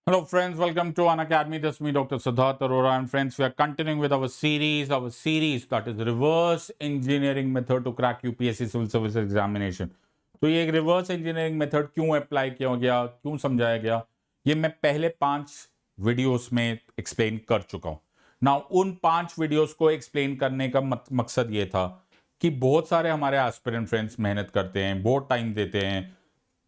Hello, friends. Welcome to An Academy. This is me, Dr. Siddharth Arora, and friends, we are continuing with our series that is reverse engineering method to crack UPSC Civil Service Examination. तो ये एक reverse engineering method क्यों apply किया गया, क्यों समझाया गया, ये मैं पहले 5 वीडियोस में एक्सप्लेन कर चुका हूं ना। उन 5 वीडियोस को एक्सप्लेन करने का मकसद ये था कि बहुत सारे हमारे एस्पिरेंट फ्रेंड्स मेहनत करते हैं, बहुत टाइम देते हैं,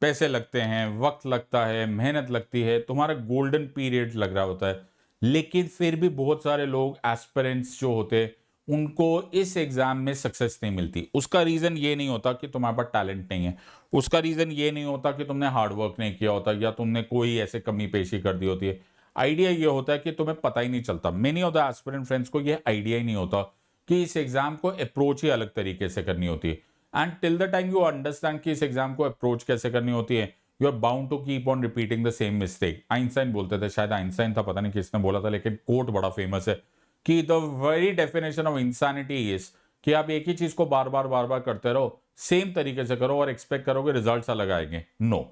पैसे लगते हैं, वक्त लगता है, मेहनत लगती है, तुम्हारा गोल्डन पीरियड लग रहा होता है, लेकिन फिर भी बहुत सारे लोग एस्पिरेंट्स जो होते हैं उनको इस एग्जाम में सक्सेस नहीं मिलती। उसका रीजन ये नहीं होता कि तुम्हारे पास टैलेंट नहीं है, उसका रीजन ये नहीं होता कि तुमने हार्ड वर्क नहीं किया होता या तुमने कोई ऐसे कमी पेशी कर दी होती है। आइडिया ये होता है कि तुम्हें पता ही नहीं चलता। Many of the aspirant friends को ये आइडिया ही नहीं होता कि इस एग्जाम को अप्रोच ही अलग तरीके से करनी होती है। And till the time you understand कि इस एग्जाम को अप्रोच कैसे करनी होती है, you are bound to keep on repeating the same mistake. Einstein बोलते थे, शायद आइंस्टाइन था, पता नहीं किसने बोला था, लेकिन कोट बड़ा फेमस है कि the very definition of insanity is कि आप एक ही चीज को बार बार करते रहो, सेम तरीके से करो और एक्सपेक्ट करोगे रिजल्ट्स अलग आएंगे। No,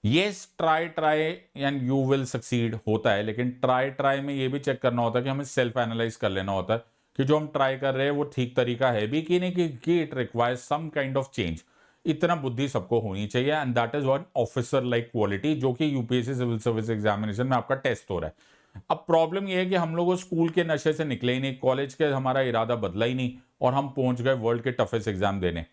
yes, try and you will succeed होता है, लेकिन ट्राई में ये भी चेक करना होता है कि हमें सेल्फ एनालाइज कर लेना होता है कि जो हम ट्राई कर रहे हैं वो ठीक तरीका है भी कि नहीं, कि it requires some kind of change. इतना बुद्धि सबको होनी चाहिए, and that is one officer like quality जो कि यूपीएससी सिविल सर्विस एग्जामिनेशन में आपका टेस्ट हो रहा है। अब प्रॉब्लम यह है कि हम लोग स्कूल के नशे से निकले ही नहीं, कॉलेज के हमारा इरादा बदला ही नहीं और हम पहुंच गए वर्ल्ड के टफेस्ट एग्जाम देने।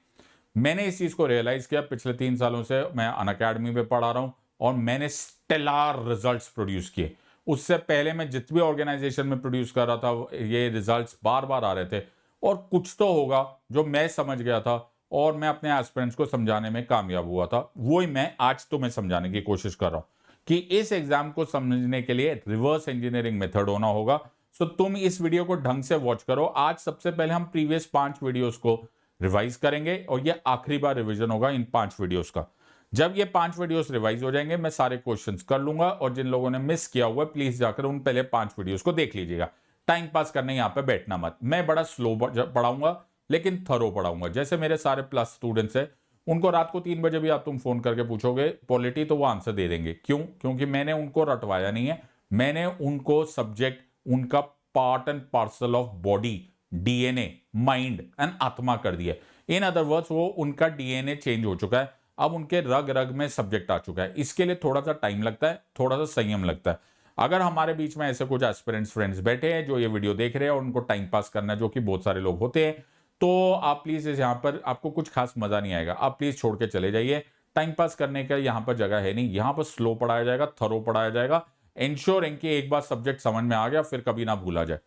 मैंने इस चीज को रियलाइज किया, पिछले 3 सालों से मैं अनअकैडमी में पढ़ा रहा हूं और मैंने स्टेलर रिजल्ट्स प्रोड्यूस किए। उससे पहले मैं जितने भी ऑर्गेनाइजेशन में प्रोड्यूस कर रहा था ये रिजल्ट्स बार बार आ रहे थे, और कुछ तो होगा जो मैं समझ गया था और मैं अपने एस्पिरेंट्स को समझाने में कामयाब हुआ था। वही मैं आज तुम्हें समझाने की कोशिश कर रहा हूं कि इस एग्जाम को समझने के लिए रिवर्स इंजीनियरिंग मेथड होना होगा। सो तुम इस वीडियो को ढंग से वॉच करो। आज सबसे पहले हम प्रीवियस 5 वीडियोस को रिवाइज करेंगे और ये आखिरी बार रिवीजन होगा इन 5 वीडियोस का। जब ये 5 वीडियोस रिवाइज हो जाएंगे मैं सारे क्वेश्चंस कर लूंगा, और जिन लोगों ने मिस किया हुआ है प्लीज जाकर उन पहले 5 वीडियोस को देख लीजिएगा। टाइम पास करने यहाँ पे बैठना मत। मैं बड़ा स्लो पढ़ाऊंगा लेकिन थरो पढ़ाऊंगा। जैसे मेरे सारे प्लस स्टूडेंट्स हैं, उनको रात को 3 बजे भी आप तुम फोन करके पूछोगे पॉलिटी तो वो आंसर दे देंगे। क्यों? क्योंकि मैंने उनको रटवाया नहीं है, मैंने उनको सब्जेक्ट उनका part and parcel of body, DNA, mind and आत्मा कर दिया। इन अदर वर्ड्स वो उनका डीएनए चेंज हो चुका है, अब उनके रग रग में सब्जेक्ट आ चुका है। इसके लिए थोड़ा सा टाइम लगता है, थोड़ा सा संयम लगता है। अगर हमारे बीच में ऐसे कुछ एस्पिरेंट्स फ्रेंड्स बैठे हैं जो ये वीडियो देख रहे हैं और उनको टाइम पास करना है, जो कि बहुत सारे लोग होते हैं, तो आप प्लीज इस यहाँ पर आपको कुछ खास मजा नहीं आएगा, आप प्लीज छोड़ के चले जाइए। टाइम पास करने का यहाँ पर जगह है नहीं। यहाँ पर स्लो पढ़ाया जाएगा, थरो पढ़ाया जाएगा, इंश्योरिंग कि एक बार सब्जेक्ट समझ में आ गया फिर कभी ना भूला जाए।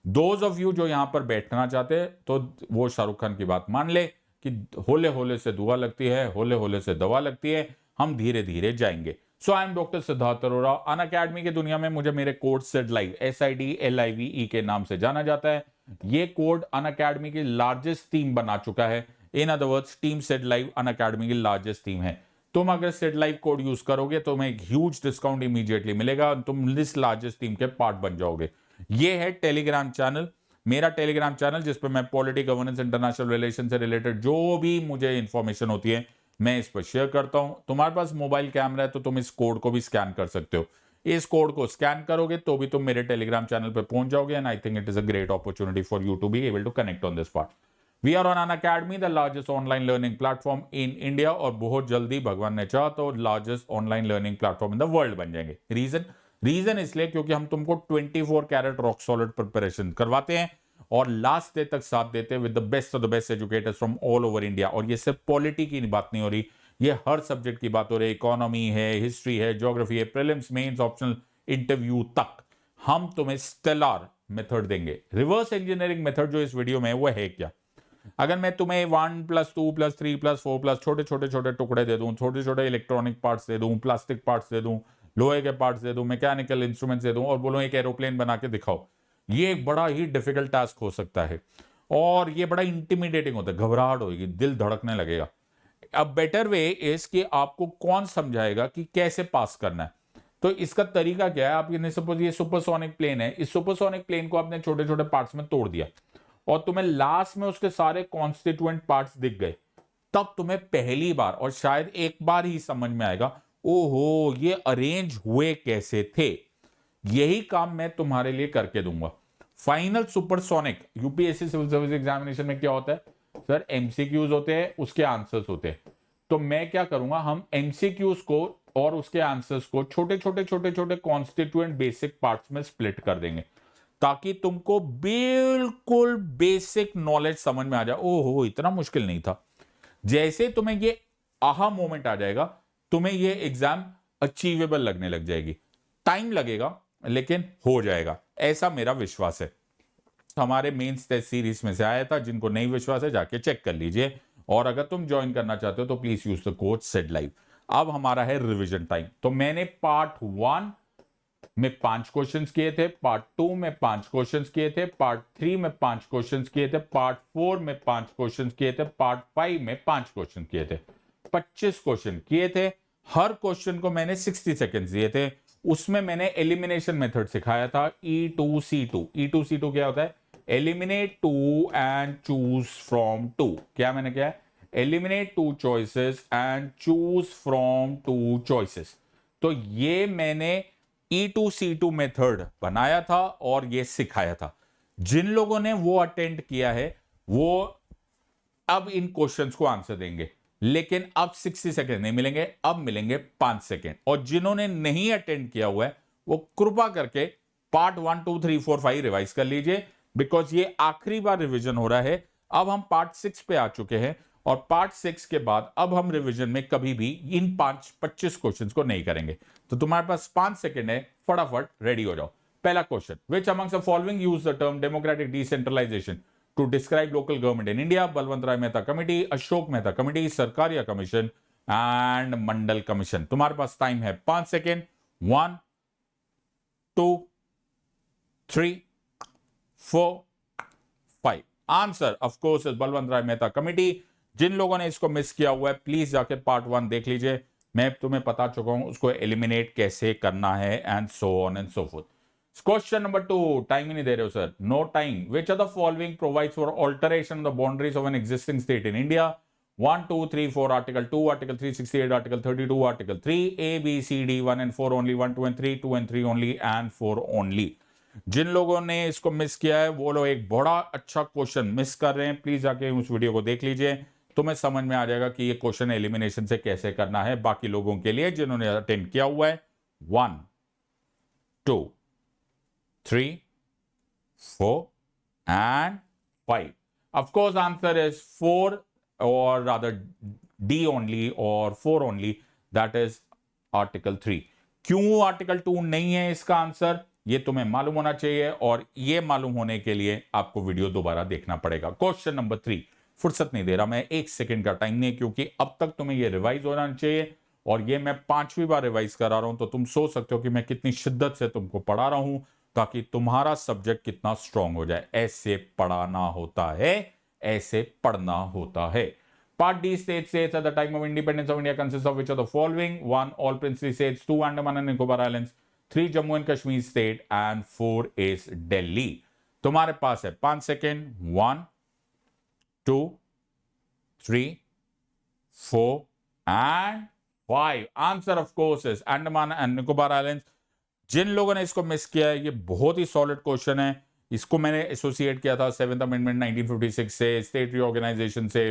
दोज ऑफ यू जो यहाँ पर बैठना चाहते हैं तो वो शाहरुख खान की बात मान ले कि होले होले से दुआ लगती है, होले होले से दवा लगती है, हम धीरे धीरे जाएंगे। So I am doctor Siddharth Arora. Unacademy की दुनिया में मुझे मेरे कोड सेड लाइव SIDLIVE के नाम से जाना जाता है। ये कोड अन अकेडमी की लार्जेस्ट टीम बना चुका है। In other words team said live Unacademy की लार्जेस्ट टीम है। तुम अगर सेड लाइव कोड यूज करोगे तो तुम्हें एक ह्यूज डिस्काउंट इमीडिएटली मिलेगा और तुम इस लार्जेस्ट टीम के पार्ट बन जाओगे। ये है टेलीग्राम चैनल, मेरा टेलीग्राम चैनल, जिस पर मैं पॉलिटी, गवर्नेंस, इंटरनेशनल रिलेशन से रिलेटेड जो भी मुझे इंफॉर्मेशन होती है मैं इस पर शेयर करता हूं। तुम्हारे पास मोबाइल कैमरा है तो तुम इस कोड को भी स्कैन कर सकते हो। इस कोड को स्कैन करोगे तो भी तुम मेरे टेलीग्राम चैनल पर पहुंच जाओगे, and I think it is a great opportunity for you to be able to connect on this part. We are on Unacademy, the largest online learning platform in India, और बहुत जल्दी भगवान ने चाहा तो largest online learning platform in the world बन जाएंगे। Reason इसलिए क्योंकि हम तुमको 24 कैरेट रॉक सॉलिड प्रिपरेशन करवाते हैं और लास्ट डे तक साथ देते हैं with the best of the best educators from all over India. और ये सिर्फ पॉलिटी की बात नहीं हो रही, ये हर सब्जेक्ट की बात हो रही है। इकोनॉमी है, हिस्ट्री है, ज्योग्राफी है, प्रीलिम्स, मेंस, ऑप्शनल, इंटरव्यू तक हम तुम्हें स्टेलर मेथड देंगे। रिवर्स इंजीनियरिंग मेथड जो इस वीडियो में है वो है क्या? अगर मैं तुम्हें 1+2+3+4+ छोटे छोटे छोटे टुकड़े दे दूं, छोटे छोटे इलेक्ट्रॉनिक पार्ट्स दे दूं, प्लास्टिक पार्ट्स दे दूं, लोहे के पार्ट्स दे दूं, मैकेनिकल इंस्ट्रूमेंट्स दे दूं और बोलो एक एरोप्लेन बना के दिखाओ, ये एक बड़ा ही डिफिकल्ट टास्क हो सकता है और ये बड़ा इंटिमिडेटिंग होता है, घबराहट होगी, दिल धड़कने लगेगा। अब बेटर वे इज कि आपको कौन समझाएगा कि कैसे पास करना है। तो इसका तरीका क्या है? आप ये सपोज ये सुपरसोनिक प्लेन है, इस सुपरसोनिक प्लेन को आपने छोटे छोटे पार्ट्स में तोड़ दिया और तुम्हें लास्ट में उसके सारे कॉन्स्टिट्यूएंट पार्ट्स दिख गए, तब तुम्हें पहली बार और शायद एक बार ही समझ में आएगा, ओहो ये अरेंज हुए कैसे थे। यही काम मैं तुम्हारे लिए करके दूंगा। Final supersonic UPSC civil service examination में क्या होता है सर, एमसीक्यूज होते हैं, उसके आंसर्स होते हैं। तो मैं क्या करूंगा, हम एमसीक्यूज को और उसके आंसर्स को छोटे छोटे छोटे छोटे कॉन्स्टिट्यूएंट बेसिक पार्ट्स में स्प्लिट कर देंगे, ताकि तुमको बिल्कुल बेसिक नॉलेज समझ में आ जाए। ओहो, इतना मुश्किल नहीं था। जैसे तुम्हें ये आहा मोमेंट आ जाएगा, तुम्हें ये एग्जाम अचीवेबल लगने लग जाएगी। टाइम लगेगा लेकिन हो जाएगा, ऐसा मेरा विश्वास है। हमारे मेंस टेस्ट सीरीज में से आया था, जिनको नहीं विश्वास है जाके चेक कर लीजिए। और अगर तुम ज्वाइन करना चाहते हो तो please use the code said live. अब हमारा है रिवीजन टाइम। तो मैंने पार्ट 1 में 5 क्वेश्चंस किए थे, पार्ट 2 में 5 क्वेश्चंस किए थे, पार्ट 3 में 5 क्वेश्चंस किए थे, पार्ट 4 में 5 क्वेश्चंस किए थे, पार्ट 5 में 5 क्वेश्चन किए थे। 25 क्वेश्चन किए थे। हर क्वेश्चन को मैंने 60 सेकेंड्स दिए थे। उसमें मैंने एलिमिनेशन मेथड सिखाया था, E2C2। E2C2 क्या होता है? Eliminate 2 and choose from 2। क्या मैंने किया है? Eliminate 2 choices and choose from 2 choices. तो ये मैंने E2C2 मेथड बनाया था और ये सिखाया था। जिन लोगों ने वो अटेंड किया है वो अब इन क्वेश्चंस को आंसर देंगे, लेकिन अब 60 सेकेंड नहीं मिलेंगे, अब मिलेंगे 5 सेकेंड। और जिन्होंने नहीं अटेंड किया हुआ है वो कृपा करके पार्ट 1 2 3 4 5 रिवाइज कर लीजिए, बिकॉज ये आखिरी बार रिवीजन हो रहा है। अब हम पार्ट 6 पे आ चुके हैं और पार्ट 6 के बाद अब हम रिवीजन में कभी भी इन 25 क्वेश्चंस को नहीं करेंगे। तो तुम्हारे पास 5 सेकेंड है, फटाफट रेडी हो जाओ। पहला question, which amongst the following use the term democratic decentralisation to describe local government in India? Balwant Rai Mehta committee, Ashok Mehta committee, Sarkaria commission and Mandal commission. तुम्हारे पास टाइम है 5 second. 1 2 3 4 5। Answer of course is Balwant Rai Mehta committee. जिन लोगों ने इसको मिस किया हुआ है प्लीज जाके पार्ट 1 देख लीजिए। मैं तुम्हें बता चुका हूं उसको एलिमिनेट कैसे करना है and so on and so forth. Question number 2, time ही नहीं दे रहे हो sir, no time. Which are the following provides for alteration of the boundaries of an existing state in India? 1 2 3 4 article 2, article 368, article 32, article 3, A B C D 1 and 4 only, 1 2 and 3, 2 and 3 only and 4 only। जिन लोगों ने इसको miss किया है वो लोग एक बड़ा अच्छा क्वेश्चन मिस कर रहे हैं। प्लीज जाके उस वीडियो को देख लीजिए, तुम्हें समझ में आ जाएगा कि ये क्वेश्चन एलिमिनेशन से कैसे करना है। बाकी लोगों के लिए जिन्होंने अटेंड किया हुआ है, 1 2 3 4 and 5। Of course, answer is 4, or rather D only, or 4 only, that is Article 3। क्यों Article 2 नहीं है इसका आंसर, ये तुम्हें मालूम होना चाहिए, और ये मालूम होने के लिए आपको वीडियो दोबारा देखना पड़ेगा। क्वेश्चन नंबर 3, फुर्सत नहीं दे रहा मैं, 1 सेकंड का टाइम नहीं, क्योंकि अब तक तुम्हें ये रिवाइज होना चाहिए और ये मैं 5वीं बार रिवाइज करा रहा हूं। तो तुम सोच सकते हो कि मैं कितनी शिद्दत से तुमको पढ़ा रहा हूं, ताकि तुम्हारा सब्जेक्ट कितना स्ट्रांग हो जाए। ऐसे पढ़ाना होता है, ऐसे पढ़ना होता है। Part D states at the time of independence of India consists of which of the following? 1 all princely states, 2 Andaman and Nicobar Islands, 3 Jammu and Kashmir state and 4 is Delhi। तुम्हारे पास है 5 second. 1 2 3 4 and 5। Answer of course is Andaman and Nicobar islands. जिन लोगों ने इसको miss किया है, ये बहुत ही सॉलिड क्वेश्चन है। इसको मैंने एसोसिएट किया था 7th अमेंडमेंट 1956 से, स्टेट रीऑर्गेनाइजेशन से,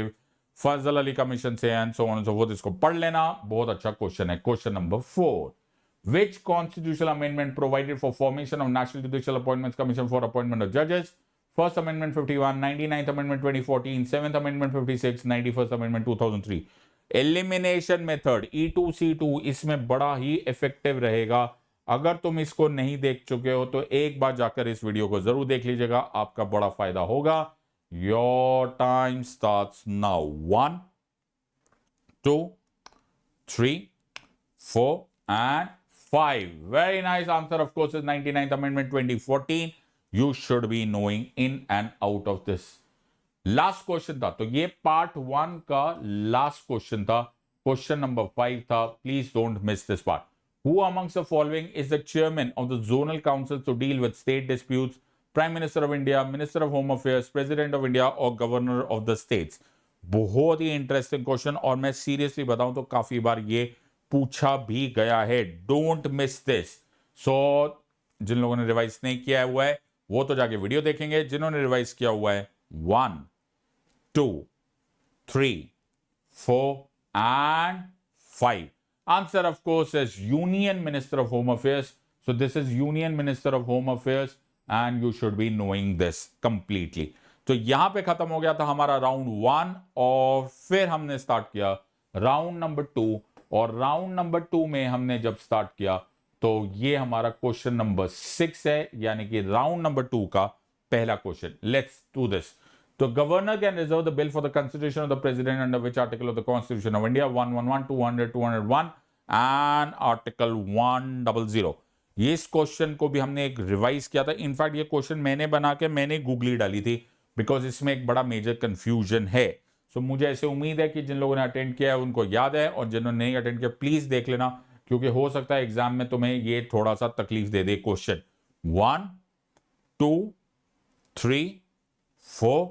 फजल अली कमीशन से and so on and so fourth. इसको पढ़ लेना, बहुत अच्छा क्वेश्चन है। Question number 4, which constitutional amendment provided for formation of National Judicial Appointments Commission for appointment of judges? First Amendment 51, 99th Amendment 2014, 7th Amendment 56, 91st Amendment 2003। Elimination method E2C2 इसमें बड़ा ही effective रहेगा। अगर तुम इसको नहीं देख चुके हो तो एक बार जाकर इस वीडियो को जरूर देख लीजिएगा, आपका बड़ा फायदा होगा। Your time starts now. 1 2 3 4 and 5। Very nice answer, of course, is 99th Amendment 2014। You should be knowing in and out of this। Last question था, तो ये पार्ट 1 का लास्ट क्वेश्चन था। क्वेश्चन नंबर 5 था। Please don't miss this part. Who amongst the following is the chairman of the zonal council to deal with state disputes? Prime Minister of India, Minister of Home Affairs, President of India or Governor of the States? बहुत ही interesting question, और मैं seriously बताऊं तो काफी बार ये पूछा भी गया है। Don't miss this. सो जिन लोगों ने रिवाइज नहीं किया हुआ है वो तो जाके वीडियो देखेंगे, जिन्होंने रिवाइज किया हुआ है 1 2 3 4 and 5. Answer, of course, is Union Minister of Home Affairs. So this is Union Minister of Home Affairs and you should be knowing this completely. तो यहां पे खत्म हो गया था हमारा राउंड 1 और फिर हमने स्टार्ट किया राउंड नंबर 2 और राउंड नंबर 2 में हमने जब स्टार्ट किया तो ये हमारा क्वेश्चन नंबर 6 है, यानी कि राउंड नंबर 2 का पहला question. Let's do this. The governor can reserve the bill for the consideration of the president under which article of the Constitution of India? 111, 200, 201 and article 100. ये इस क्वेश्चन को भी हमने एक रिवाइज किया था. इनफैक्ट ये क्वेश्चन मैंने बना के मैंने गूगली डाली थी बिकॉज इसमें एक बड़ा मेजर कंफ्यूजन है. सो मुझे ऐसे उम्मीद है कि जिन लोगों ने अटेंड किया है उनको याद है और जिन्होंने नहीं अटेंड किया प्लीज देख लेना, क्योंकि हो सकता है एग्जाम में तुम्हें ये थोड़ा सा तकलीफ दे दे. Question 1 2 3 4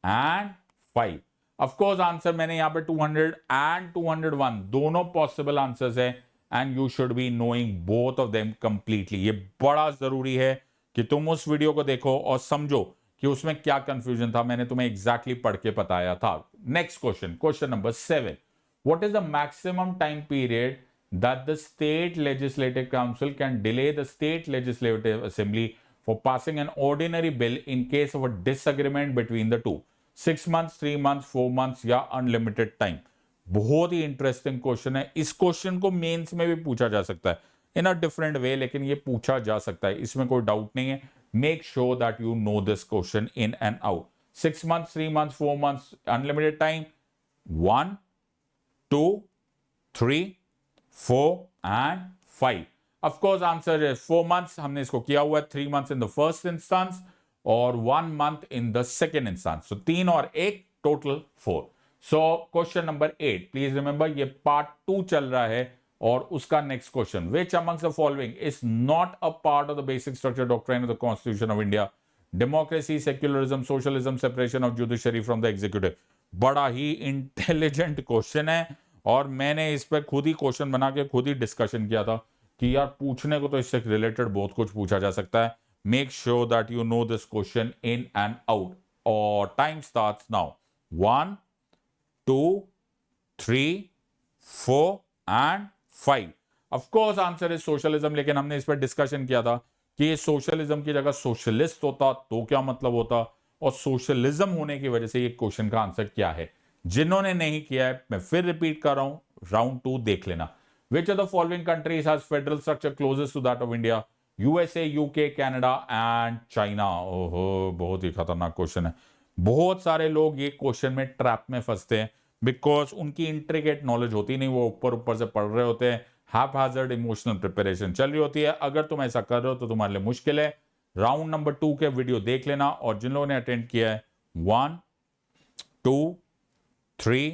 and 5. Of course answer मैंने यहां पे 200 एंड 201 दोनों पॉसिबल आंसर्स है and you should be knowing both of them completely. ये बड़ा जरूरी है कि तुम उस वीडियो को देखो और समझो कि उसमें क्या कंफ्यूजन था. मैंने तुम्हें एग्जैक्टली पढ़ के बताया था. Next question, question number 7. What is the maximum time period that the state legislative council can delay the state legislative assembly for passing an ordinary bill in case of a disagreement between the two? 6 months, 3 months, 4 months या unlimited time. बहुत ही interesting question है. इस question को mains में भी पूछा जा सकता है इन अ डिफरेंट वे, लेकिन ये पूछा जा सकता है, इसमें कोई डाउट नहीं है. Make sure that you know this question in and out. 6 months, 3 months, 4 months, unlimited time. 1 2 3 4 and 5. Of course, answer is 4 months. हमने इसको किया हुआ है. 3 months in the first instance और 1 month in the second instance. So 3 और 1 total 4. So question number 8. Please remember ये part 2 चल रहा है और उसका next question. Which amongst the following is not a part of the basic structure doctrine of the Constitution of India? Democracy, secularism, socialism, separation of judiciary from the executive. बड़ा ही intelligent question है और मैंने इस पर खुद ही question बना के खुद ही डिस्कशन किया था कि यार पूछने को तो इससे रिलेटेड बहुत कुछ पूछा जा सकता है. Make sure that you know this question in and out और time starts now. 1 2 3 4 and 5. Of course answer is socialism, लेकिन हमने इस पर डिस्कशन किया था कि ये सोशलिज्म की जगह सोशलिस्ट होता तो क्या मतलब होता और सोशलिज्म होने की वजह से ये क्वेश्चन का आंसर क्या है. जिन्होंने नहीं किया है मैं फिर रिपीट कर रहा हूं, राउंड 2 देख लेना. Which of the following countries has federal structure closest to that of India? USA, UK, Canada and China. ओहो, बहुत ही खतरनाक क्वेश्चन है. बहुत सारे लोग ये क्वेश्चन में ट्रैप में फंसते हैं बिकॉज उनकी इंट्रिकेट नॉलेज होती नहीं, वो ऊपर ऊपर से पढ़ रहे होते हैं. हैपहैजर्ड इमोशनल प्रिपरेशन चल रही होती है. अगर तुम ऐसा कर रहे हो तो तुम्हारे लिए मुश्किल है. राउंड नंबर 2 के वीडियो देख लेना और जिन लोगों ने अटेंड किया है 1 2 3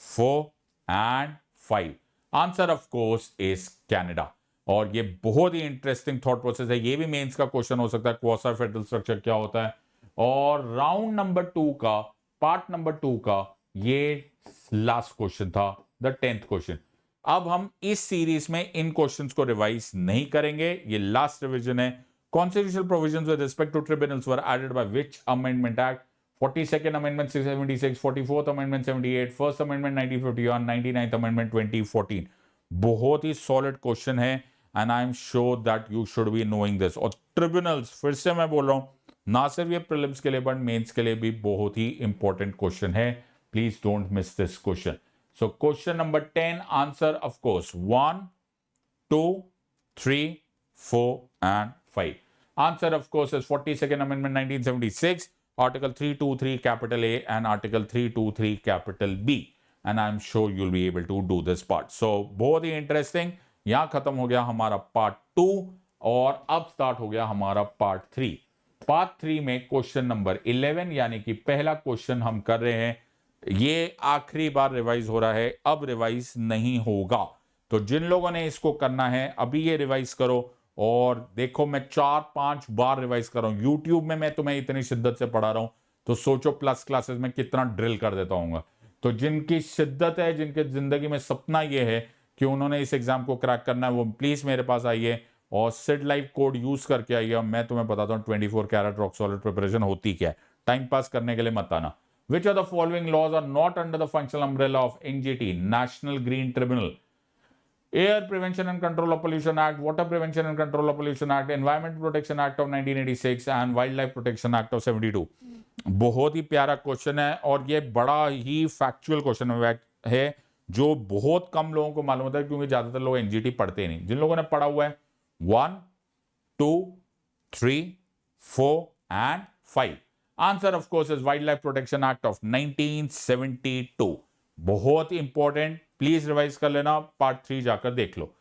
4 and 5. Answer of course is Canada. और ये बहुत ही इंटरेस्टिंग थॉट प्रोसेस है. ये भी मेंस का क्वेश्चन हो सकता है, क्वासी फेडरल स्ट्रक्चर क्या होता है. और राउंड नंबर 2 का पार्ट नंबर 2 का ये लास्ट क्वेश्चन था, द 10th क्वेश्चन. अब हम इस सीरीज में इन क्वेश्चंस को रिवाइज नहीं करेंगे, ये लास्ट रिवीजन है. Constitutional provisions with respect to tribunals were added by which amendment act? 42nd Amendment 676, 44th Amendment 78, First Amendment 1951, 99th Amendment 2014. बहुत ही सॉलिड क्वेश्चन है and I am sure that you should be knowing this. और tribunals फिर से मैं बोल रहा हूं, ना सिर्फ ये प्रीलिम्स के लिए बट मेंस के लिए भी बहुत ही इंपॉर्टेंट क्वेश्चन है. Please don't miss this question. So question number 10 answer of course 1 2 3 4 and 5. Answer of course is 42nd Amendment 1976, Article 323 capital A and Article 323 capital B. And I'm sure you'll be able to do this part. So बहुत ही interesting. यहां खत्म हो गया हमारा part 2 और अब start हो गया हमारा पार्ट 3. पार्ट 3 में क्वेश्चन नंबर 11 यानी कि पहला क्वेश्चन हम कर रहे हैं. ये आखिरी बार रिवाइज हो रहा है, अब रिवाइज नहीं होगा. तो जिन लोगों ने इसको करना है अभी ये रिवाइज करो. और देखो मैं 4-5 बार रिवाइज कर रहा हूं. यूट्यूब में मैं तुम्हें इतनी शिद्दत से पढ़ा रहा हूं तो सोचो प्लस क्लासेस में कितना ड्रिल कर देता हूँ. तो जिनकी शिद्दत है, जिनके जिंदगी में सपना ये है कि उन्होंने इस एग्जाम को क्रैक करना है, वो प्लीज मेरे पास आइए. और सिड लाइव कोड यूज करके आइए, मैं तुम्हें बताता हूँ 24 कैरेट रॉक सॉलिड प्रिपरेशन होती क्या है। टाइम पास करने के लिए मत आना। Which of the following laws are not under the functional umbrella of NGT, National Green Tribunal? Air Prevention and Control of Pollution Act, Water Prevention and Control of Pollution Act, Environment Protection Act of 1986 and Wildlife Protection Act of 72. बहुत ही प्यारा question है और ये बड़ा ही factual question है जो बहुत कम लोगों को मालूम होता है, क्योंकि ज्यादातर लोग एनजीटी पढ़ते नहीं। जिन लोगों ने पढ़ा हुआ है 1, 2, 3, 4 and 5, answer of course is wild life protection act of 1972। बहुत ही इंपॉर्टेंट, प्लीज रिवाइज कर लेना, पार्ट 3 जाकर देख लो।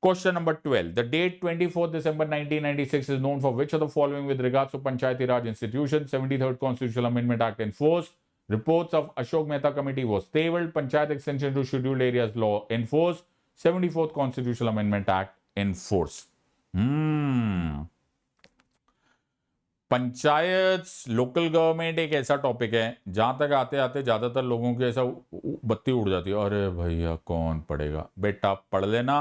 Question number 12. The date 24th December 1996 is known for which of the following with regards to Panchayati Raj institution? 73rd Constitutional Amendment Act enforced. Reports of Ashok Mehta Committee was tabled. Panchayat extension to scheduled areas law enforced. 74th Constitutional Amendment Act enforced. Panchayat local government एक ऐसा topic है जहां तक आते आते ज्यादातर लोगों की ऐसा बत्ती उड़ जाती है, अरे भैया कौन पढ़ेगा। बेटा पढ़ लेना,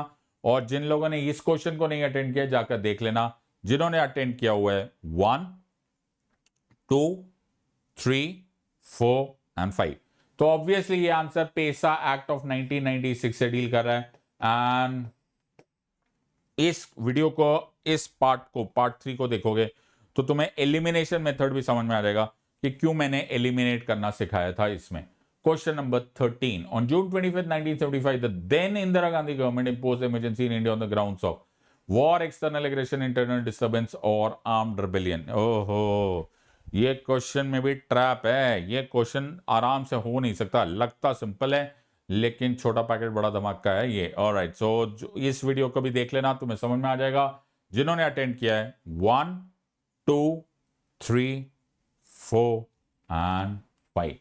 और जिन लोगों ने इस क्वेश्चन को नहीं अटेंड किया जाकर देख लेना। जिन्होंने अटेंड किया हुआ है 1, 2, 3, 4 एंड 5, तो ऑब्वियसली ये आंसर पेसा एक्ट ऑफ 1996 से डील कर रहा है। एंड इस वीडियो को, इस पार्ट 3 को देखोगे तो तुम्हें एलिमिनेशन मेथड भी समझ में आ जाएगा कि क्यों मैंने एलिमिनेट करना सिखाया था इसमें। Question number 13. On June 25th, 1975, the then Indira Gandhi government imposed emergency in India on the grounds of war, external aggression, internal disturbance or armed rebellion. ओहो, ये क्वेश्चन में भी ट्रैप है। ये क्वेश्चन आराम से हो नहीं सकता, लगता सिंपल है लेकिन छोटा पैकेट बड़ा धमाका है ये। ऑलराइट, सो इस वीडियो को भी देख लेना, तुम्हें समझ में आ जाएगा। जिन्होंने अटेंड किया है 1, 2, 3, 4 एंड 5,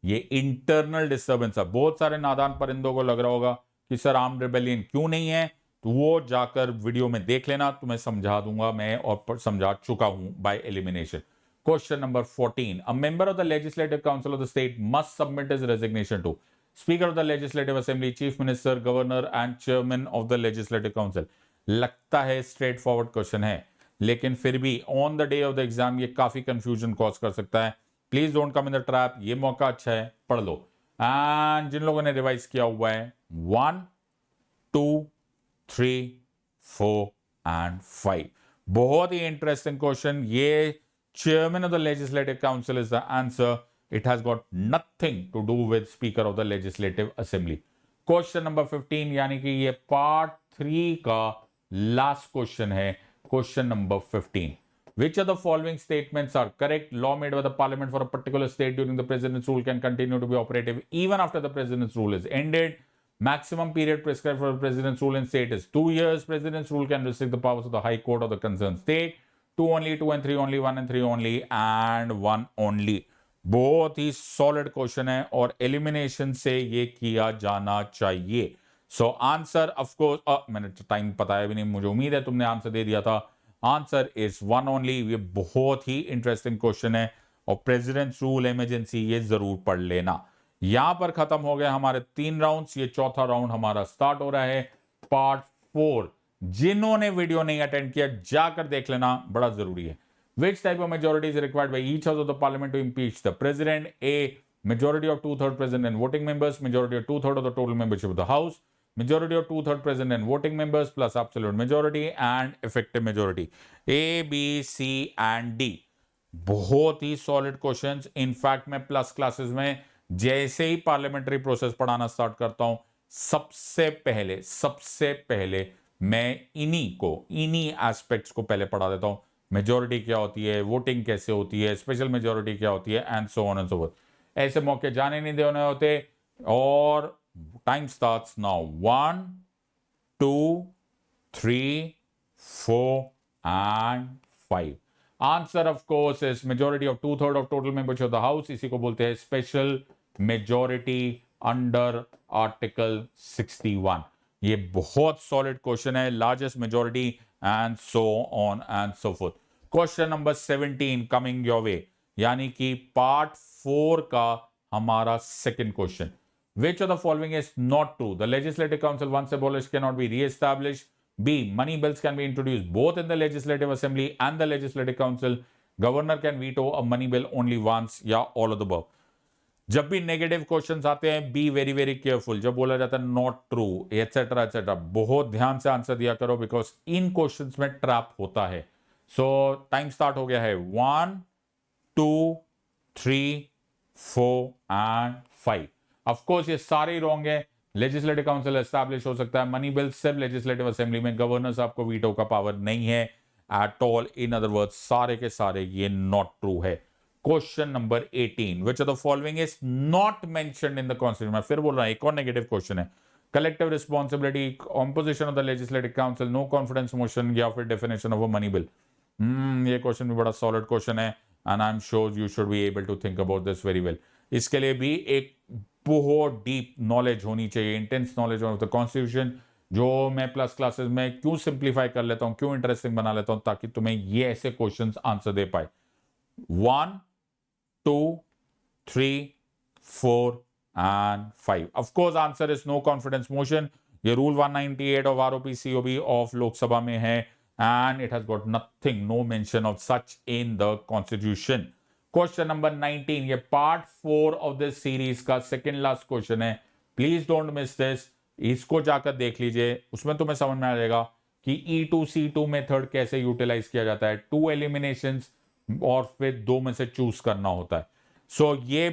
ये इंटरनल डिस्टर्बेंस है। बहुत सारे नादान परिंदों को लग रहा होगा कि सर आर्म रिबेलियन क्यों नहीं है, तो वो जाकर वीडियो में देख लेना, तुम्हें समझा दूंगा मैं, और समझा चुका हूं by elimination. Question number 14. A member of the legislative council of the state must submit his resignation to speaker of the legislative assembly, chief minister, governor and chairman of the legislative council. लगता है straightforward question है, लेकिन फिर भी on the day of the exam ये काफी confusion cause कर सकता है। Please don't come in the trap, ये मौका अच्छा है, पढ़ लो। एंड जिन लोगों ने रिवाइज किया हुआ है 1, 2, 3, 4 एंड 5, बहुत ही इंटरेस्टिंग क्वेश्चन। ये chairman of the legislative council is the answer. It has got nothing to do with speaker of the legislative assembly. Question number 15, यानी कि ये पार्ट 3 का लास्ट क्वेश्चन है। Question number 15. Which of the following statements are correct? Law made by the parliament for a particular state during the president's rule can continue to be operative even after the president's rule is ended. Maximum period prescribed for the president's rule in state is 2 years. President's rule can restrict the powers of the high court of the concerned state. 2 only, 2 and 3 only, 1 and 3 only, and 1 only. बहुत ही solid question है और elimination से ये किया जाना चाहिए। So answer of course, मैंने time बताया भी नहीं, मुझे उम्मीद है तुमने आंसर दे दिया था। Answer is 1 only. ये बहुत ही इंटरेस्टिंग क्वेश्चन है और प्रेसिडेंट्स रूल इमरजेंसी ये जरूर पढ़ लेना। यहां पर खत्म हो गए हमारे 3 राउंड्स, ये चौथा राउंड हमारा स्टार्ट हो रहा है, पार्ट 4। जिन्होंने वीडियो नहीं अटेंड किया जाकर देख लेना, बड़ा जरूरी है। Which type of majority is required by each house of the parliament to impeach the president? A, majority of 2/3 present and voting members, majority of 2/3 of the total membership of the house, majority of 2/3 present and voting members plus absolute majority and effective majority. A, B, C and D. बहुत ही solid questions. In fact मैं plus classes में जैसे ही parliamentary process पढ़ाना start करता हूं, सबसे पहले मैं इन्हीं एस्पेक्ट्स को पहले पढ़ा देता हूं। मेजोरिटी क्या होती है, वोटिंग कैसे होती है, स्पेशल मेजोरिटी क्या होती है, and so on and so fourth. ऐसे मौके जाने नहीं देने होते। और time starts now. 1, 2, 3, 4 and 5. Answer of course is majority of 2/3 of total membership of the house. इसी को बोलते हैं स्पेशल मेजोरिटी अंडर आर्टिकल 61। ये बहुत सॉलिड क्वेश्चन है, largest majority and so on and so forth. Question number 17 coming your way, यानी कि part 4 का हमारा second question. Which of the following is not true? The Legislative Council once abolished cannot be re-established. B. Money bills can be introduced both in the Legislative Assembly and the Legislative Council. Governor can veto a money bill only once, या all of the above. जब भी negative questions आते हैं, B very very careful. जब बोला जाता है not true etcetera etcetera, बहुत ध्यान से आंसर दिया करो, बिकॉज इन क्वेश्चंस में ट्रैप होता है. सो टाइम स्टार्ट हो गया है. 1 2 3 4 एंड 5. ऑफकोर्स ये सारे रॉन्ग है. लेजिस्लेटिव काउंसिल एस्टैब्लिश हो सकता है, मनी बिल सिर्फ लेजिस्लेटिव असेंबली में, गवर्नर साहब को वीटो का पावर नहीं है at all. In other words सारे के सारे ये नॉट ट्रू है. Question number 18, which of the following is not mentioned in the constitution. मैं फिर बोल रहा हूं, एक और नेगेटिव क्वेश्चन है. Collective responsibility, composition of the legislative council, no confidence motion, या फिर definition of a money bill. ये क्वेश्चन भी बड़ा सॉलिड क्वेश्चन है and I am sure you should be able to think about this very well. इसके लिए भी एक बहुत डीप नॉलेज होनी चाहिए, intense knowledge of the constitution, जो मैं प्लस क्लासेस में क्यों सिंप्लीफाई कर लेता हूं, क्यों इंटरेस्टिंग बना लेता हूं, ताकि तुम्हें ये ऐसे क्वेश्चंस आंसर दे पाए. 1 2 3 4 and 5. Of course, answer is no confidence motion. ये rule 198 of ROP COB of Lok Sabha में है and it has got nothing, no mention of such in the constitution. Question number 19, ये part 4 of this series का second last question है. Please don't miss this. इसको जाकर देख लीजिए, उसमें तुम्हें समझ में आ जाएगा कि E2C2 मेथड कैसे यूटिलाइज किया जाता है. 2 एलिमिनेशंस और फिर 2 में से चूज करना होता है. सो ये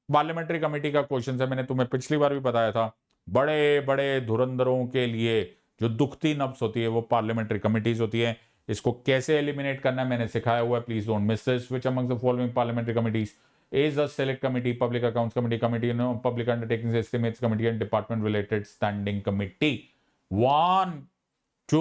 पार्लियामेंट्री कमेटी का क्वेश्चन है. मैंने तुम्हें पिछली बार भी बताया था, बड़े बड़े धुरंधरों के लिए जो दुखती नब्स होती है वो पार्लियामेंट्री कमिटीज होती है. इसको कैसे एलिमिनेट करना है मैंने सिखाया हुआ है. Please don't miss this. Which among the following parliamentary committees is a select committee, public accounts committee, committee on public undertakings, estimates committee, and department related standing committee. 1 2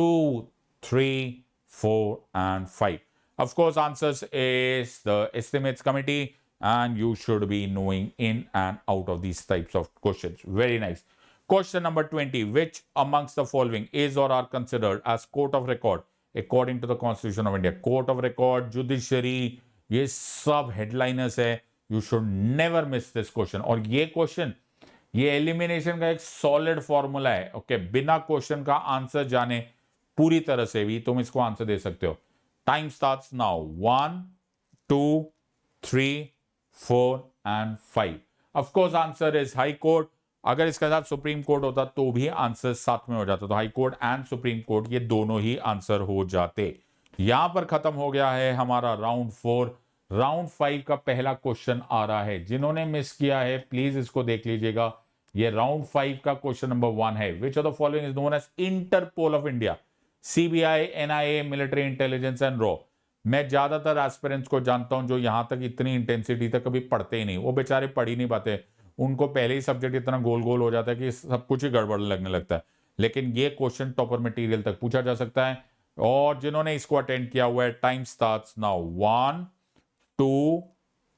3 4 and 5. Of course, answers is the estimates committee, and you should be knowing in and out of these types of questions. Very nice. Question number 20. Which amongst the following is or are considered as court of record according to the Constitution of India? Court of record, judiciary, ये सब headliners है. You should never miss this question. और ये question, ये elimination का एक solid formula है. Okay, बिना क्वेश्चन का आंसर जाने पूरी तरह से भी तुम इसको आंसर दे सकते हो. Time starts now. 1 2 3 4 and 5. Of course answer is high court. अगर इसके साथ सुप्रीम कोर्ट होता तो भी आंसर साथ में हो जाता. तो high court and supreme court ये दोनों ही आंसर हो जाते. यहां पर खत्म हो गया है हमारा राउंड 4. राउंड 5 का पहला क्वेश्चन आ रहा है. जिन्होंने मिस किया है प्लीज इसको देख लीजिएगा. ये राउंड 5 का क्वेश्चन नंबर 1 है. Which of the following is known as Interpol of India? CBI, NIA, military intelligence and रॉ. मैं ज्यादातर एस्पिरेंट्स को जानता हूं जो यहां तक इतनी इंटेंसिटी तक कभी पढ़ते ही नहीं. वो बेचारे पढ़ ही नहीं पाते. उनको पहले ही सब्जेक्ट इतना गोल गोल हो जाता है कि सब कुछ ही गड़बड़ लगने लगता है. लेकिन ये क्वेश्चन टॉपर मटेरियल तक पूछा जा सकता है. और जिन्होंने इसको अटेंड किया हुआ है, time starts now. 1 2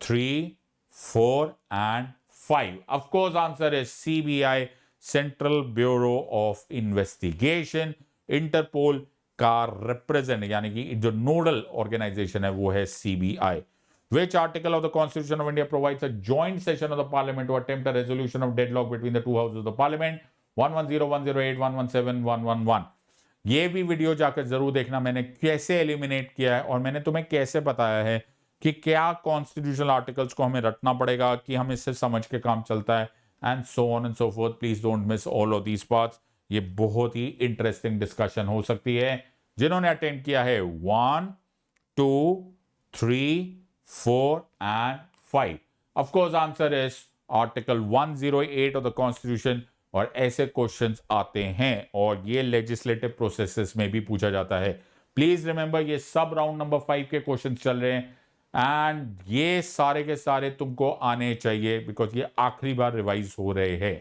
3 4 and 5. Of course, answer is CBI, Central Bureau of Investigation. Interpol का रिप्रेजेंट यानी कि जो नोडल ऑर्गेनाइजेशन है वो है CBI. Which article of the Constitution of India provides a joint session of the Parliament to attempt a resolution of deadlock between the two houses of the Parliament? 110, 108, 117, 111. ये भी video जाकर जरूर देखना, मैंने कैसे एलिमिनेट किया है और मैंने तुम्हें कैसे बताया है कि क्या कॉन्स्टिट्यूशनल आर्टिकल्स को हमें रटना पड़ेगा कि हम इससे समझ के काम चलता है, and so on and so fourth. Please don't miss all of these parts. ये बहुत ही इंटरेस्टिंग डिस्कशन हो सकती है. जिन्होंने अटेंड किया है 1 2 3 4 and 5. Of course, answer is Article 108 of the Constitution. और ऐसे क्वेश्चंस आते हैं और ये लेजिस्लेटिव प्रोसेसेस में भी पूछा जाता है. प्लीज रिमेंबर ये सब राउंड नंबर 5 के क्वेश्चंस चल रहे हैं एंड ये सारे के सारे तुमको आने चाहिए बिकॉज ये आखिरी बार रिवाइज हो रहे हैं.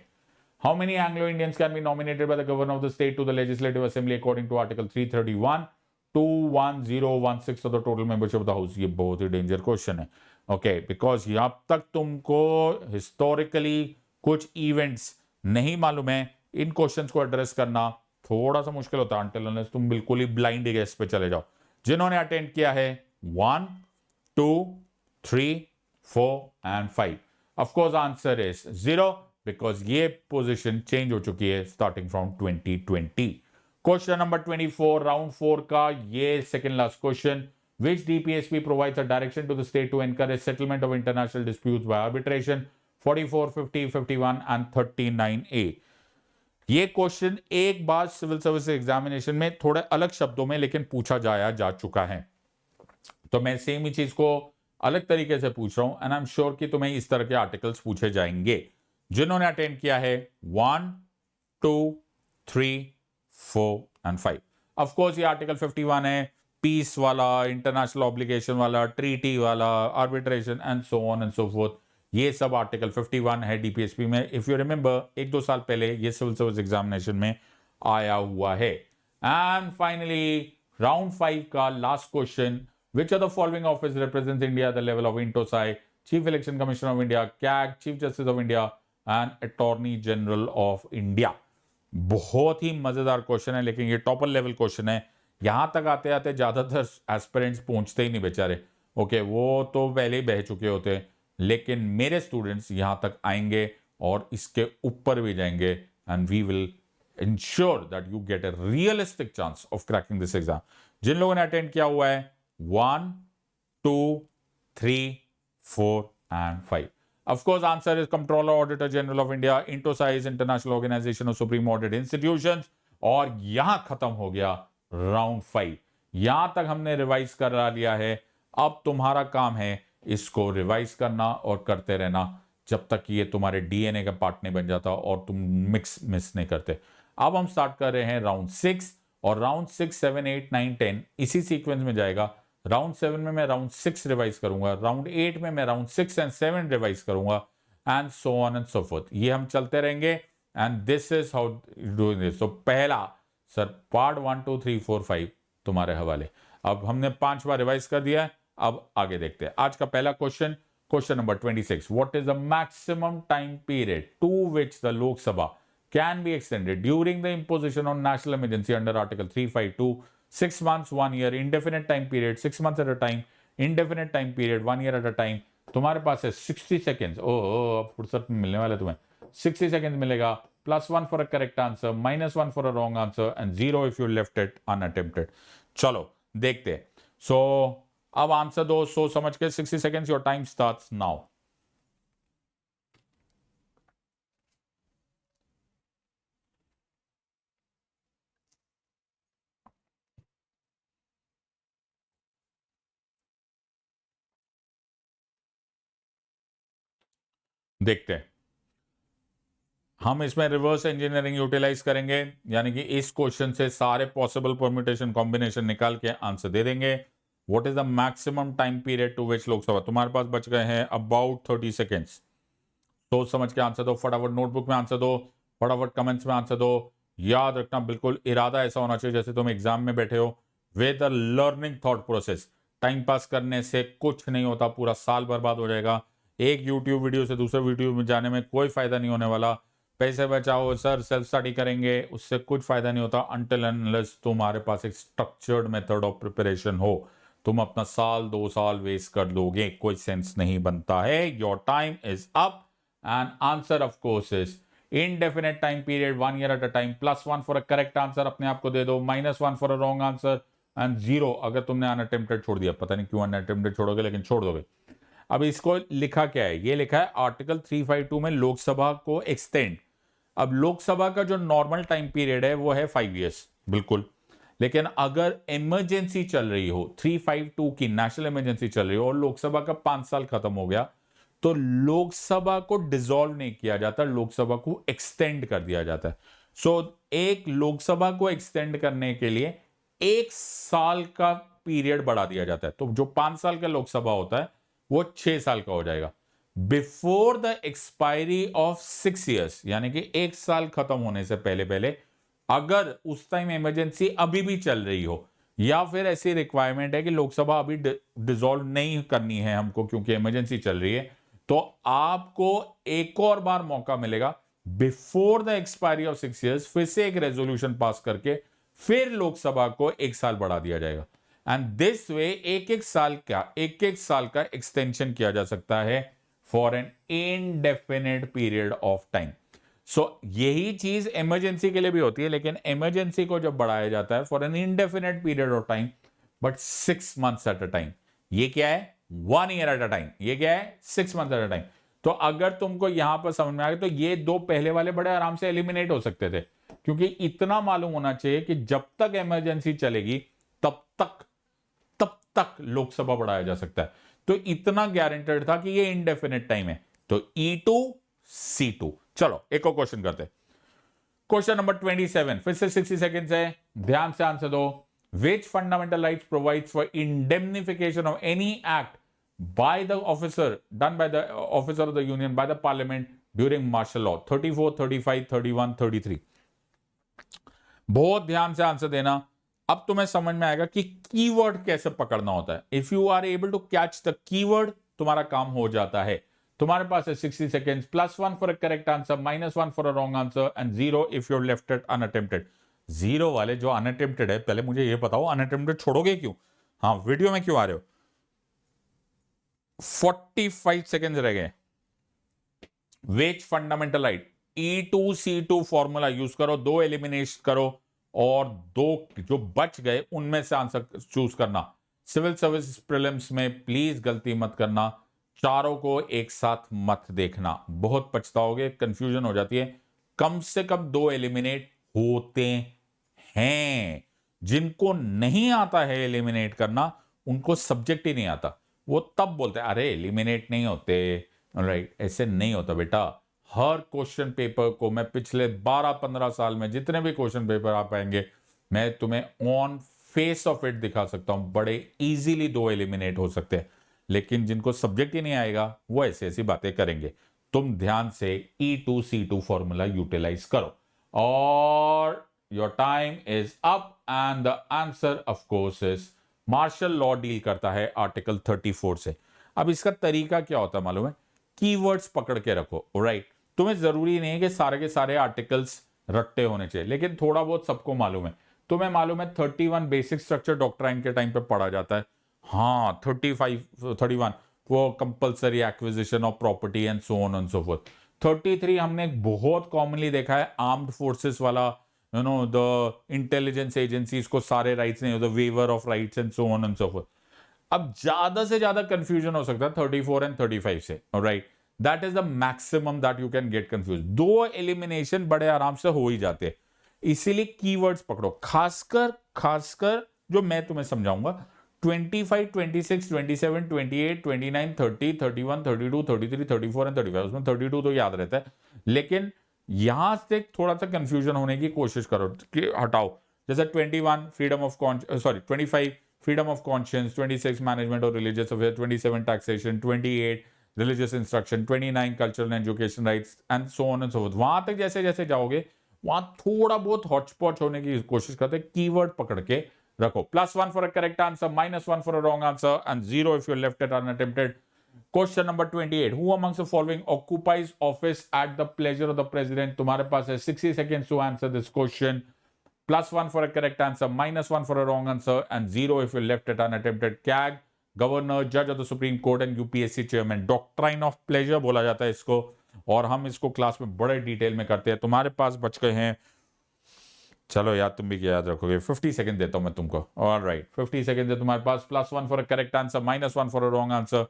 How many Anglo Indians can be nominated by the governor of the state to the legislative assembly according to article 331? 21016 of the total membership of the house. ये बहुत ही डेंजर क्वेश्चन है. Okay, because यहां तक तुमको historically कुछ events नहीं मालूम है, इन क्वेश्चंस को एड्रेस करना थोड़ा सा मुश्किल होता है अनटिल अनलेस तुम बिल्कुल ही ब्लाइंड गेस पे चले जाओ. जिन्होंने अटेंड किया है 1 2 3 4 and 5. Of course answer is 0 because ये पोजीशन चेंज हो चुकी है starting from 2020. Question number 24 round 4 का ये second last question. Which DPSP provides a direction to the state to encourage settlement of international disputes by arbitration? 44, 50, 51 and 39A. ये question एक बार civil service examination में थोड़े अलग शब्दों में लेकिन पूछा जाया जा चुका है. तो मैं सेम ही चीज को अलग तरीके से पूछ रहा हूं एंड आई एम श्योर कि तुम्हें इस तरह के आर्टिकल्स पूछे जाएंगे. जिन्होंने अटेंड किया है 1, 2, 3, 4 एंड 5. ऑफ कोर्स ये आर्टिकल 51 है, पीस वाला, इंटरनेशनल ऑब्लिगेशन वाला, ट्रीटी वाला, arbitration and so on and so fourth. ये सब आर्टिकल 51 है डीपीएसपी में. इफ यू रिमेंबर 1-2 साल पहले ये सिविल सर्विस एग्जामिनेशन में आया हुआ है. एंड फाइनली राउंड 5 का last question. Which of the following office represents India at the level of INTOSAI? Chief Election Commissioner of India, CAG, Chief Justice of India, and Attorney General of India. बहुत ही मजेदार question है लेकिन ये topper level question है. यहां तक आते आते ज्यादातर एस्पिरेंट्स पहुंचते ही नहीं बेचारे. ओके, वो तो पहले ही बह चुके होते, लेकिन मेरे स्टूडेंट्स यहां तक आएंगे और इसके ऊपर भी जाएंगे and we will ensure that you get a realistic chance of cracking this exam. जिन लोगों ने अटेंड किया हुआ है 1, 2, 3, 4 and 5. Of course, answer is Comptroller Auditor General of India. INTOSAI is International Organization of Supreme Audit Institutions. और यहां खत्म हो गया राउंड 5. यहां तक हमने रिवाइज करा लिया है. अब तुम्हारा काम है इसको रिवाइज करना और करते रहना जब तक ये तुम्हारे डीएनए का पार्ट नहीं बन जाता और तुम मिस नहीं करते. अब हम स्टार्ट कर रहे हैं राउंड 6 और राउंड 6, 7, 8, 9, 10 इसी सीक्वेंस में जाएगा. राउंड 7 में मैं राउंड 6 रिवाइज करूंगा, राउंड 8 में मैं राउंड 6 एंड 7 रिवाइज करूंगा and so on and so fourth. ये हम चलते रहेंगे and this is how doing this. तो पहला सर पार्ट 1, 2, 3, 4, 5 तुम्हारे हवाले. अब हमने 5 बार रिवाइज कर दिया है, अब आगे देखते हैं. आज का पहला question, question number 26. What is the maximum time period to which the Lok Sabha can be extended during the imposition of national emergency under Article 352, 6 months, 1 year, indefinite time period, 6 months at a time, indefinite time period, 1 year at a time. तुम्हारे पास है 60 seconds. अब फुर्सत में मिलने वाला तुम्हें 60 seconds मिलेगा. +1 for a correct answer, -1 for a wrong answer, and 0 if you left it unattempted. चलो देखते हैं. So अब आंसर दो सोच समझ के. 60 seconds, your time starts now. देखते हैं. हम इसमें रिवर्स इंजीनियरिंग यूटिलाइज करेंगे, यानी कि इस क्वेश्चन से सारे पॉसिबल परम्यूटेशन कॉम्बिनेशन निकाल के आंसर दे देंगे. What is the maximum time period to which Lok Sabha. तुम्हारे पास बच गए हैं अबाउट 30 सेकेंड्स. सोच समझ के आंसर दो, फटाफट नोटबुक में आंसर दो, फटाफट कमेंट्स में आंसर दो. याद रखना बिल्कुल इरादा ऐसा होना चाहिए जैसे तुम एग्जाम में बैठे हो with the learning thought process. Time pass करने से कुछ नहीं होता, पूरा साल बर्बाद हो जाएगा. एक यूट्यूब वीडियो से दूसरे वीडियो में जाने में कोई फायदा नहीं होने वाला. पैसे बचाओ सर, सेल्फ स्टडी करेंगे, उससे कुछ फायदा नहीं होता अनटिल अनलेस तुम्हारे पास एक स्ट्रक्चर्ड मेथड ऑफ प्रिपरेशन हो. तुम अपना साल 2 साल वेस्ट कर दोगे, कोई सेंस नहीं बनता है. Your time is up and answer of course is indefinite time period, 1 year at a time. +1 for a correct answer अपने आप को दे दो, -1 for a wrong answer and 0 अगर तुमने अनअटेम्प्टेड छोड़ दिया. पता नहीं क्यों अनअटेम्प्टेड छोड़ोगे, लेकिन छोड़ दोगे. अब इसको लिखा क्या है, ये लिखा है आर्टिकल 352 में लोकसभा को एक्सटेंड. अब लोकसभा का जो नॉर्मल टाइम पीरियड है वो है 5 years बिल्कुल. लेकिन अगर इमरजेंसी चल रही हो, 352 की नेशनल इमरजेंसी चल रही हो और लोकसभा का 5 साल खत्म हो गया, तो लोकसभा को डिसॉल्व नहीं किया जाता, लोकसभा को एक्सटेंड कर दिया जाता है. सो एक लोकसभा को एक्सटेंड करने के लिए 1 साल का पीरियड बढ़ा दिया जाता है. तो जो 5 साल का लोकसभा होता है वो 6 साल का हो जाएगा before the expiry of 6 years. यानी कि 1 साल खत्म होने से पहले पहले अगर उस टाइम इमरजेंसी अभी भी चल रही हो, या फिर ऐसी रिक्वायरमेंट है कि लोकसभा अभी डिसॉल्व नहीं करनी है हमको क्योंकि इमरजेंसी चल रही है, तो आपको एक और बार मौका मिलेगा before the expiry of 6 years फिर से एक रेजोल्यूशन पास करके फिर लोकसभा को 1 साल बढ़ा दिया जाएगा. एंड दिस वे एक एक साल का एक्सटेंशन किया जा सकता है for an indefinite period of time. यही चीज इमरजेंसी के लिए भी होती है, लेकिन इमरजेंसी को जब बढ़ाया जाता है for an indefinite period of time, but 6 months at a time. ये क्या है? 1 year एट अ टाइम। ये क्या है? 6 months एट अ टाइम। तो अगर तुमको यहां पर समझ में आ गया तो ये दो पहले वाले बड़े आराम से एलिमिनेट हो सकते थे, क्योंकि इतना मालूम होना चाहिए कि जब तक इमरजेंसी चलेगी तब तक लोकसभा बढ़ाया जा सकता है। तो इतना गारंटेड था कि ये इंडेफिनेट टाइम है। तो E2 C2। चलो एक और क्वेश्चन करते हैं। क्वेश्चन नंबर 27, फिर से 60 सेकेंड्स है, ध्यान से आंसर दो। Which fundamental rights provides for indemnification of any act by the officer done by the officer of the union by the parliament during martial law? 34, 35, 31, 33। बहुत ध्यान से आंसर देना। अब तुम्हें समझ में आएगा कि कीवर्ड कैसे पकड़ना होता है। If you are able to catch the keyword, तुम्हारा काम हो जाता है। तुम्हारे पास है 60 seconds, +1 for a correct answer, -1 for a wrong answer and 0 if you left it unattempted. 0 वाले जो अनअटेम्प्टेड है, पहले मुझे ये बताओ अनअटेम्प्टेड छोड़ोगे क्यों? हाँ, वीडियो में क्यों आ रहे हो? 45 सेकेंड्स रह गए। Which fundamental right? E2 C2 formula use करो, 2 एलिमिनेट करो और 2 जो बच गए उनमें से आंसर चूज करना। सिविल सर्विस प्रीलिम्स में प्लीज गलती मत करना, चारों को एक साथ मत देखना, बहुत पछताओगे, कंफ्यूजन हो जाती है। कम से कम 2 एलिमिनेट होते हैं। जिनको नहीं आता है एलिमिनेट करना, उनको सब्जेक्ट ही नहीं आता, वो तब बोलते हैं अरे एलिमिनेट नहीं होते। राइट, ऐसे नहीं होता बेटा। हर क्वेश्चन पेपर को मैं पिछले 12-15 साल में जितने भी क्वेश्चन पेपर आ पाएंगे, मैं तुम्हें ऑन फेस ऑफ इट दिखा सकता हूं, बड़े इजीली 2 एलिमिनेट हो सकते हैं। लेकिन जिनको सब्जेक्ट ही नहीं आएगा वो ऐसी ऐसी बातें करेंगे। तुम ध्यान से E2 C2 फॉर्मूला यूटिलाइज करो। और your time is up and the answer of course is martial law deal करता है आर्टिकल 34 से। अब इसका तरीका क्या होता है मालूम है? कीवर्ड्स पकड़ के रखो। राइट, तुम्हें जरूरी नहीं है कि सारे के सारे आर्टिकल्स रट्टे होने चाहिए, लेकिन थोड़ा बहुत सबको मालूम है। तुम्हें मालूम है 31 बेसिक स्ट्रक्चर डॉक्ट्राइन के टाइम पे पढ़ा जाता है। हाँ, 31 वो compulsory acquisition of property and so on and so forth. 33 हमने बहुत कॉमनली देखा है, आर्म्ड फोर्सेस वाला, you know the intelligence agencies को सारे राइट्स नहीं होते, waiver of rights and so on and so forth. अब ज्यादा से ज्यादा कंफ्यूजन हो सकता है 34 एंड 35 से। Right, that is the maximum that you can get confuse. 2 elimination बड़े आराम से हो ही जाते हैं, इसीलिए कीवर्ड्स पकड़ो। खासकर जो मैं तुम्हें समझाऊंगा 25, 26, 27, 28, 29, 30, 31, 32, 33, 34 एंड 35। उसमें 32 तो याद रहता है, लेकिन यहां से थोड़ा सा कंफ्यूजन होने की कोशिश करो कि हटाओ। जैसे 21 freedom of 25 freedom of conscience, 26 management और religious affair, 27 taxation, 28 religious instruction, 29 cultural and education rights and so on and so forth. वहां तक जैसे जैसे जाओगे वहां थोड़ा बहुत हॉचपॉच होने की कोशिश करते हैं। कीवर्ड पकड़ के रखो। +1 for a correct answer, -1 for a wrong answer and 0 if you left it unattempted. Question number 28. Who amongst the following occupies office at the pleasure of the president? तुम्हारे पास है 60 seconds to answer this question. +1 for a correct answer, -1 for a wrong answer and 0 if you left it unattempted. CAG, governor, जज of the supreme court and UPSC chairman. Doctrine of pleasure बोला जाता है इसको, और हम इसको class में बड़े डिटेल में करते हैं। तुम्हारे पास बच गए हैं, चलो यार तुम भी क्या याद रखोगे, 50 सेकंड देता हूं मैं तुमको। ऑलराइट, 50 सेकंड है तुम्हारे पास। +1 for a correct answer, -1 for a wrong answer.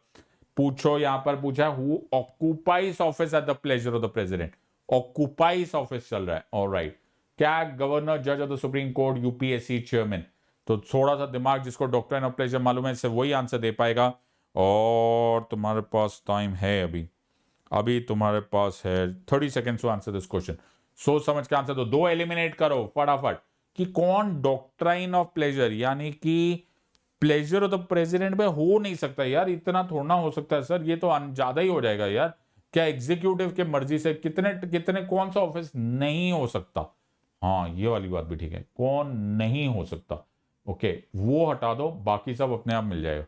पूछो, यहां पर पूछा who occupies office at the pleasure of the president. Occupies office चल रहा है। ऑलराइट, कैग, गवर्नर, जज of the supreme court, UPSC chairman. तो थोड़ा सा दिमाग जिसको डॉक्ट्राइन ऑफ प्लेजर मालूम है, वही आंसर दे पाएगा। और तुम्हारे पास टाइम है अभी तुम्हारे पास है 30 seconds to answer this question. सोच समझ के आंसर दो। 2 एलिमिनेट करो फटाफट कि कौन डॉक्ट्राइन ऑफ प्लेजर, यानी कि प्लेजर ऑफ द प्रेसिडेंट में हो नहीं सकता यार, इतना थोड़ा हो सकता है सर, ये तो ज्यादा ही हो जाएगा यार। क्या एग्जीक्यूटिव के मर्जी से कितने कितने कौन सा ऑफिस नहीं हो सकता? हाँ, ये वाली बात भी ठीक है, कौन नहीं हो सकता। ओके, वो हटा दो, बाकी सब अपने आप मिल जाएगा।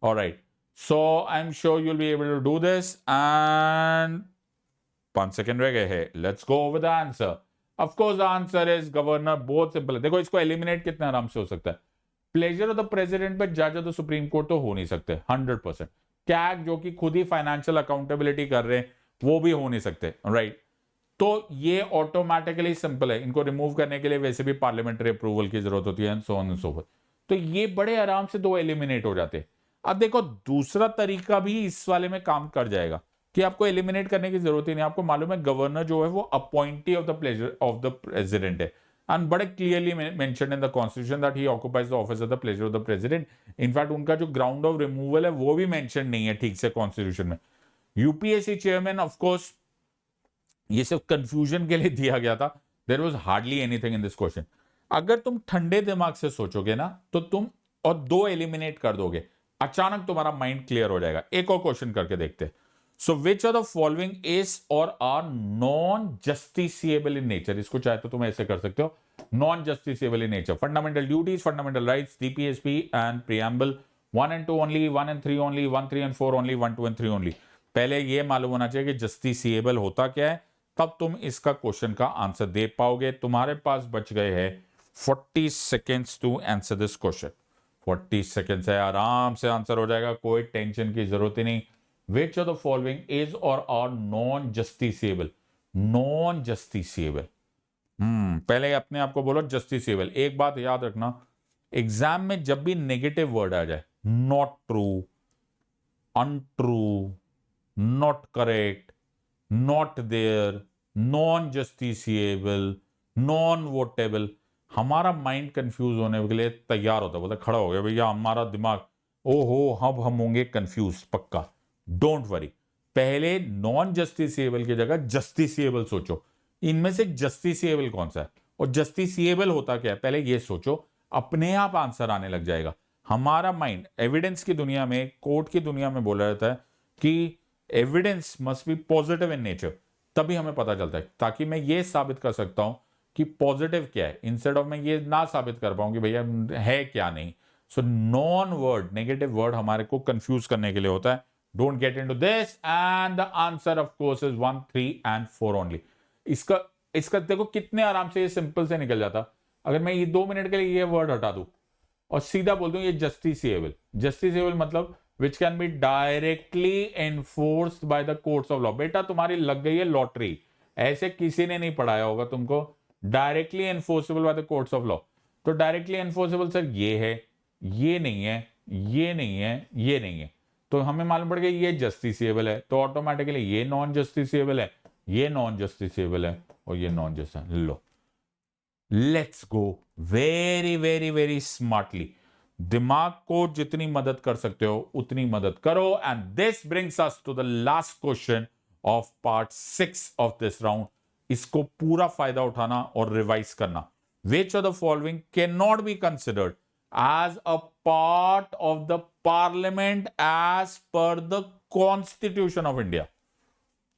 Alright, so I am sure you will be able to do this and 5 second रह गए हैं। Let's go with the answer. Of course the answer is governor. बहुत सिंपल है। देखो, इसको एलिमिनेट कितने आराम से हो सकता है। प्लेजर ऑफ द प्रेसिडेंट पे जज ऑफ द सुप्रीम कोर्ट तो हो नहीं सकते 100%। कैग जो कि खुद ही फाइनेंशियल अकाउंटेबिलिटी कर रहे हैं, वो भी हो नहीं सकते। राइट, तो ये ऑटोमेटिकली सिंपल है, इनको रिमूव करने के लिए वैसे भी पार्लियामेंट्री अप्रूवल की जरूरत होती है, सो ऑन एंड सो फोर्थ। तो ये बड़े आराम से दो एलिमिनेट हो जाते हैं। अब देखो दूसरा तरीका भी इस वाले में काम कर जाएगा कि आपको एलिमिनेट करने की जरूरत ही नहीं। आपको मालूम है गवर्नर जो है वो appointee of the pleasure of the president है, एंड बड़े clearly mentioned in the constitution that he occupies the office of the pleasure of the president. In fact उनका जो ग्राउंड ऑफ रिमूवल है वो भी मेंशन नहीं है ठीक से कॉन्स्टिट्यूशन में। यूपीएससी चेयरमैन ऑफ कोर्स ये सिर्फ कंफ्यूजन के लिए दिया गया था, there was hardly anything in this question. अगर तुम ठंडे दिमाग से सोचोगे ना तो तुम और दो एलिमिनेट कर दोगे, अचानक तुम्हारा माइंड क्लियर हो जाएगा। एक और क्वेश्चन करके देखते हैं। So which are the following is और are non justiciable in nature. इसको चाहे तो तुम ऐसे कर सकते हो, non justiciable in nature, fundamental duties, fundamental rights, DPSP and preamble, 1 and 2 only, 1 and 3 only, 1, 3 and 4 only, 1, 2 and 3 only. पहले ये मालूम होना चाहिए कि जस्टिसिएबल होता क्या है, तब तुम इसका क्वेश्चन का आंसर दे पाओगे। तुम्हारे पास बच गए हैं 40 seconds to answer this question. 40 seconds है, आराम से आंसर हो जाएगा, कोई टेंशन की जरूरत ही नहीं। Which of the following is और are non justiciable. Non justiciable, पहले अपने आप को बोलो जस्टिसिएबल। एक बात याद रखना, एग्जाम में जब भी नेगेटिव वर्ड आ जाए, not true, untrue, not correct, not there, non justiciable, non votable, हमारा माइंड कंफ्यूज होने के लिए तैयार होता है, बोलता खड़ा हो गया भैया हमारा दिमाग, ओहो अब हम होंगे कंफ्यूज पक्का। डोंट वरी, पहले नॉन जस्टिसिएबल की जगह जस्टिसिएबल सोचो। इनमें से जस्टिसिएबल कौन सा है और जस्टिसिएबल होता क्या है, पहले ये सोचो, अपने आप आंसर आने लग जाएगा। हमारा माइंड एविडेंस की दुनिया में, कोर्ट की दुनिया में बोला जाता है कि evidence must be positive in nature, तभी हमें पता चलता है, ताकि मैं ये साबित कर सकता हूं कि पॉजिटिव क्या है, इंस्टेड ऑफ मैं ये ना साबित कर पाऊं कि भैया है क्या नहीं। So non word, negative word हमारे को कंफ्यूज करने के लिए होता है। Don't get into this, and the answer of course is 1, 3 and 4 only. इसका इसका देखो कितने आराम से ये सिंपल से निकल जाता। अगर मैं ये 2 मिनट के लिए ये वर्ड हटा दूं और सीधा बोल दूं ये जस्टिसिएबल। जस्टिसिएबल मतलब which can be directly enforced by the courts of law. बेटा तुम्हारी लग गई है लॉटरी, ऐसे किसी ने नहीं पढ़ाया होगा तुमको, directly enforceable by the courts of law. तो डायरेक्टली एनफोर्सेबल सर ये है, ये नहीं है, ये नहीं है, ये नहीं है, तो हमें मालूम पड़ गया ये जस्टिसिएबल है, तो ऑटोमेटिकली ये नॉन जस्टिसिएबल है, ये नॉन जस्टिसिएबल है और ये non justice. Low let's go very very very smartly. दिमाग को जितनी मदद कर सकते हो उतनी मदद करो। And this brings us to the last question of part 6 of this round. इसको पूरा फायदा उठाना और रिवाइज करना। Which of the following can not be considered as a part of the parliament as per the constitution of India?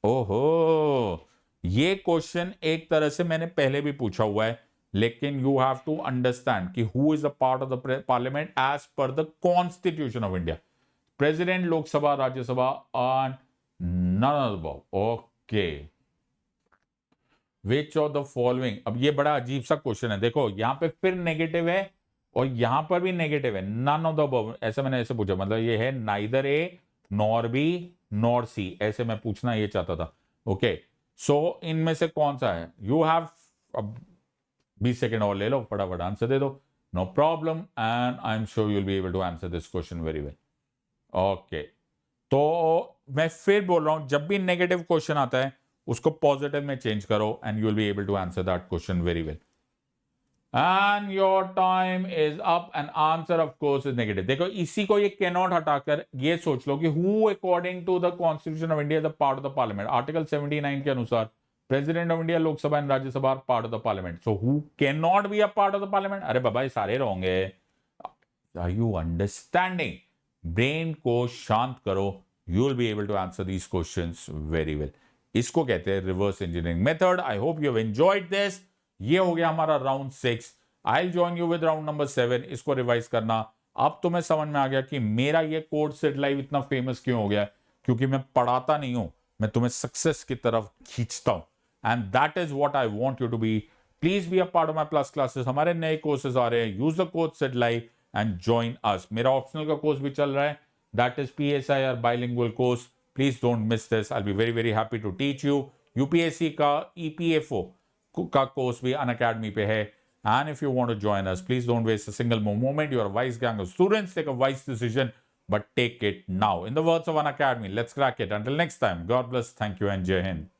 ओहो, ये question एक तरह से मैंने पहले भी पूछा हुआ है, लेकिन यू हैव टू अंडरस्टैंड कि who is a part of the parliament as per the constitution of India. President, Lok Sabha, Rajya Sabha and none of the above. Okay, which of the following. अब ये बड़ा अजीब सा क्वेश्चन है, देखो यहां पे फिर नेगेटिव है और यहां पर भी नेगेटिव है, नन ऑफ द अबव। ऐसे मैंने ऐसे पूछा, मतलब ये है neither A nor B nor C, ऐसे मैं पूछना ये चाहता था। ओके, सो इनमें से कौन सा है? यू हैव 20 सेकेंड और ले लो, फटाफट आंसर दे दो, no problem, and I am sure you will be able to answer this question very well. Okay, तो मैं फिर बोल रहा हूं, जब भी नेगेटिव क्वेश्चन आता है उसको पॉजिटिव में चेंज करो and you will be able to answer that question very well. And your time is up and answer of course is negative। देखो इसी को ये cannot हटाकर ये सोच लो कि who according to the constitution of India is a part of the parliament। Article 79 के अनुसार president of India, Lok Sabha and Rajya Sabha are part of the parliament. So who can not be a part of the parliament? अरे बाबा ये सारे होंगे। Are you understanding? Brain को शांत करो, you will be able to answer these questions very well. इसको कहते हैं reverse engineering method. I hope you have enjoyed this. ये हो गया हमारा round 6। I join you with round number 7। इसको रिवाइज करना। अब तुम्हें समझ में आ गया कि मेरा ये कोड सेट लाइव इतना फेमस क्यों हो गया, क्योंकि मैं पढ़ाता नहीं हूं, मैं तुम्हें सक्सेस की तरफ खींचता हूं। And that is what I want you to be. Please be a part of my plus classes. हमारे नए कोर्सेज आ रहे हैं, use the code set live and join us. मेरा ऑप्शनल का कोर्स भी चल रहा है, that is PSIR bilingual course. Please don't miss this. I will be very very happy to teach you. UPSC का ईपीएफओ का कोर्स भी Unacademy पे है. And if you want to join us, please don't waste a single more moment. You're a wise gang of students. Take a wise decision, but take it now. In the words of Unacademy, let's crack it. Until next time, God bless, thank you, and Jai Hind.